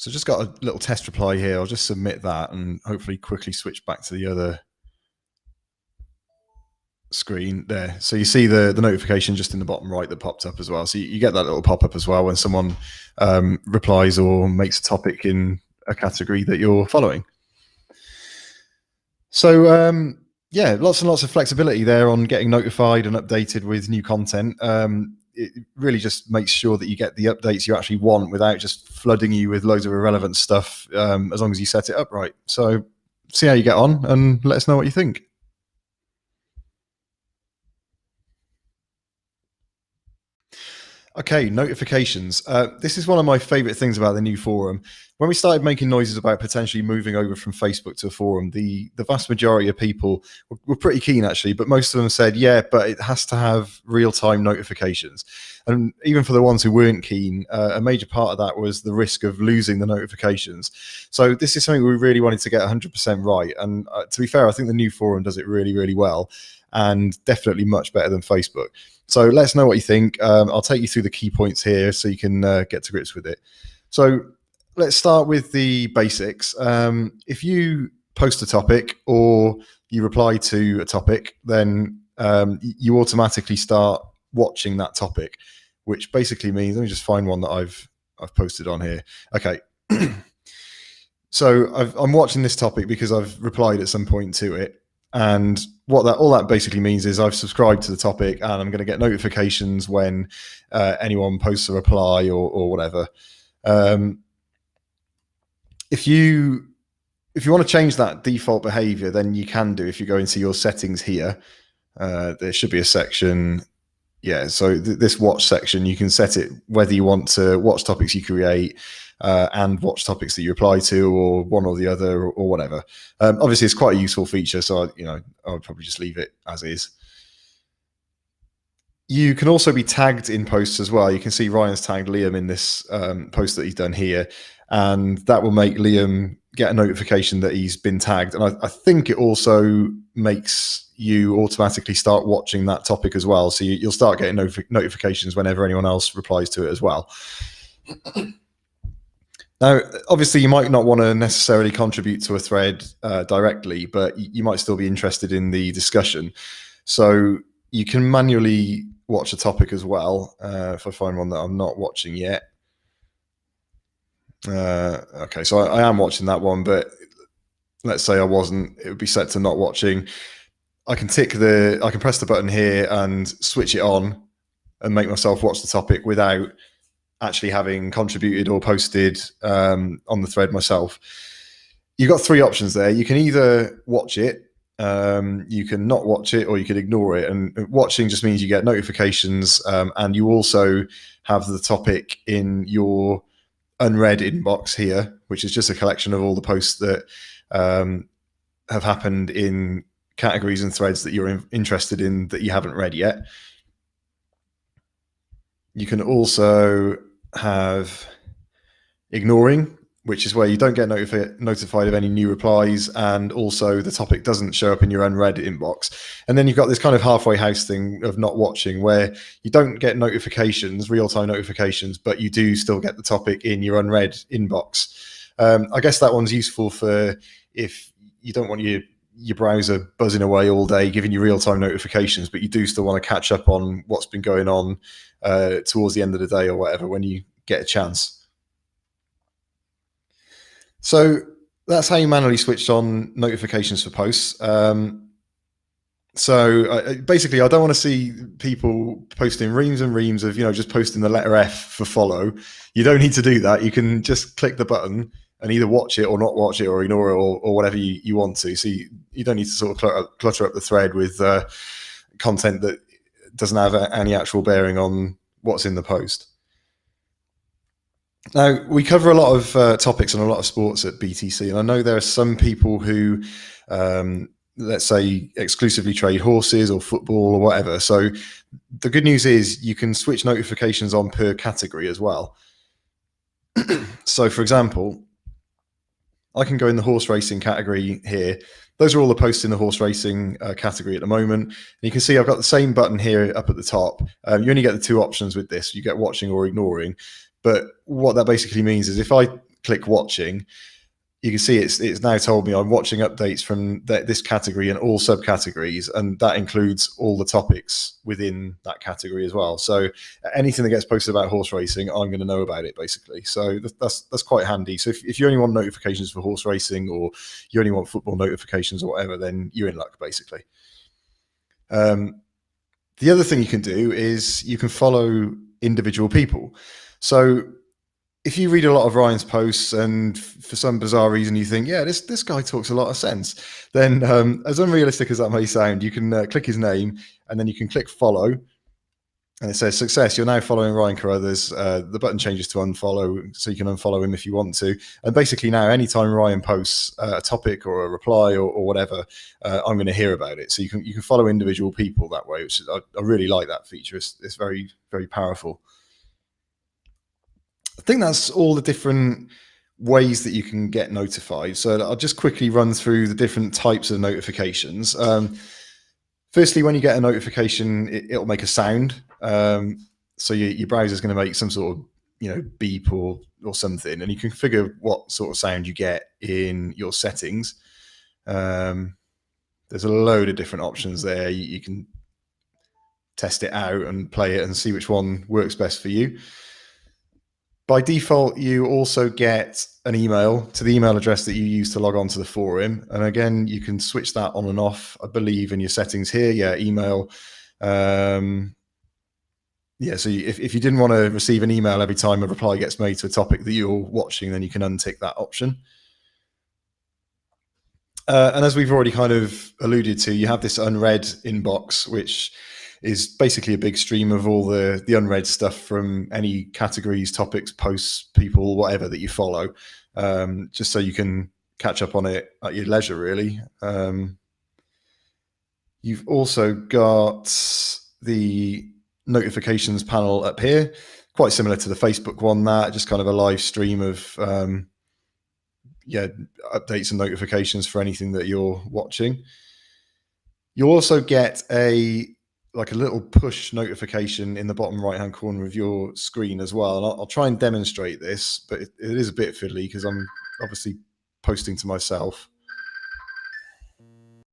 So just got a little test reply here. I'll just submit that and hopefully quickly switch back to the other screen there. So you see the notification just in the bottom right that popped up as well. So you get that little pop-up as well when someone replies or makes a topic in a category that you're following. So yeah, lots and lots of flexibility there on getting notified and updated with new content. It really just makes sure that you get the updates you actually want without just flooding you with loads of irrelevant stuff, as long as you set it up right. So see how you get on and let us know what you think. Okay, notifications. This is one of my favorite things about the new forum. When we started making noises about potentially moving over from Facebook to a forum, the vast majority of people were pretty keen actually, but most of them said, yeah, but it has to have real-time notifications. And even for the ones who weren't keen, a major part of that was the risk of losing the notifications. So this is something we really wanted to get 100% right. And to be fair, I think the new forum does it really, really well, and definitely much better than Facebook. So let us know what you think. I'll take you through the key points here so you can get to grips with it. So let's start with the basics. If you post a topic or you reply to a topic, then you automatically start watching that topic, which basically means, let me just find one that I've posted on here. Okay. So I'm watching this topic because I've replied at some point to it. And what all that basically means is I've subscribed to the topic and I'm going to get notifications when anyone posts a reply or whatever. If you want to change that default behavior, then you can do. If you go into your settings here, there should be a section. Yeah, so this watch section, you can set it whether you want to watch topics you create and watch topics that you reply to, or one or the other, or whatever. Obviously, it's quite a useful feature, so I would probably just leave it as is. You can also be tagged in posts as well. You can see Ryan's tagged Liam in this post that he's done here, and that will make Liam get a notification that he's been tagged. And I think it also makes you automatically start watching that topic as well. So you'll start getting notifications whenever anyone else replies to it as well. Now, obviously, you might not want to necessarily contribute to a thread directly, but you might still be interested in the discussion. So you can manually watch a topic as well. If I find one that I'm not watching yet. Okay, so I am watching that one, but let's say I wasn't, it would be set to not watching. I can press the button here and switch it on and make myself watch the topic without actually having contributed or posted on the thread myself. You've got three options there. You can either watch it, you can not watch it, or you can ignore it. And watching just means you get notifications, and you also have the topic in your unread inbox here, which is just a collection of all the posts that have happened in categories and threads that you're interested in that you haven't read yet. You can also have ignoring, which is where you don't get notified of any new replies, and also the topic doesn't show up in your unread inbox. And then you've got this kind of halfway house thing of not watching, where you don't get notifications, real-time notifications, but you do still get the topic in your unread inbox. I guess that one's useful for if you don't want your browser buzzing away all day giving you real-time notifications, but you do still want to catch up on what's been going on towards the end of the day or whatever when you get a chance. So that's how you manually switch on notifications for posts. So basically, I don't want to see people posting reams and reams of, just posting the letter F for follow. You don't need to do that. You can just click the button and either watch it or not watch it or ignore it or whatever you want to. So you don't need to sort of clutter up the thread with content that doesn't have any actual bearing on what's in the post. Now, we cover a lot of topics and a lot of sports at BTC, and I know there are some people who, let's say, exclusively trade horses or football or whatever. So the good news is you can switch notifications on per category as well. So, for example, I can go in the horse racing category here. Those are all the posts in the horse racing category at the moment. And you can see I've got the same button here up at the top. You only get the two options with this. You get watching or ignoring. But what that basically means is if I click watching, you can see it's now told me I'm watching updates from this category and all subcategories, and that includes all the topics within that category as well. So anything that gets posted about horse racing, I'm going to know about it basically. So that's quite handy. So if you only want notifications for horse racing, or you only want football notifications or whatever, then you're in luck basically. The other thing you can do is you can follow individual people. So if you read a lot of Ryan's posts and for some bizarre reason you think, yeah, this guy talks a lot of sense, then as unrealistic as that may sound, you can click his name and then you can click follow, and it says success. You're now following Ryan Carruthers. The button changes to unfollow, so you can unfollow him if you want to. And basically now, anytime Ryan posts a topic or a reply or whatever, I'm going to hear about it. So you can follow individual people that way, which I really like that feature. It's very, very powerful. I think that's all the different ways that you can get notified. So I'll just quickly run through the different types of notifications. Firstly, when you get a notification, it'll make a sound. So your browser is going to make some sort of beep or something, and you can configure what sort of sound you get in your settings. There's a load of different options there. You can test it out and play it and see which one works best for you. By default, you also get an email to the email address that you use to log on to the forum. And again, you can switch that on and off, I believe, in your settings here. Yeah, email. So if you didn't want to receive an email every time a reply gets made to a topic that you're watching, then you can untick that option. And as we've already kind of alluded to, you have this unread inbox, which is basically a big stream of all the unread stuff from any categories, topics, posts, people, whatever that you follow, just so you can catch up on it at your leisure, really. You've also got the notifications panel up here, quite similar to the Facebook one, that just kind of a live stream of updates and notifications for anything that you're watching. You also get a little push notification in the bottom right hand corner of your screen as well. And I'll try and demonstrate this, but it is a bit fiddly because I'm obviously posting to myself.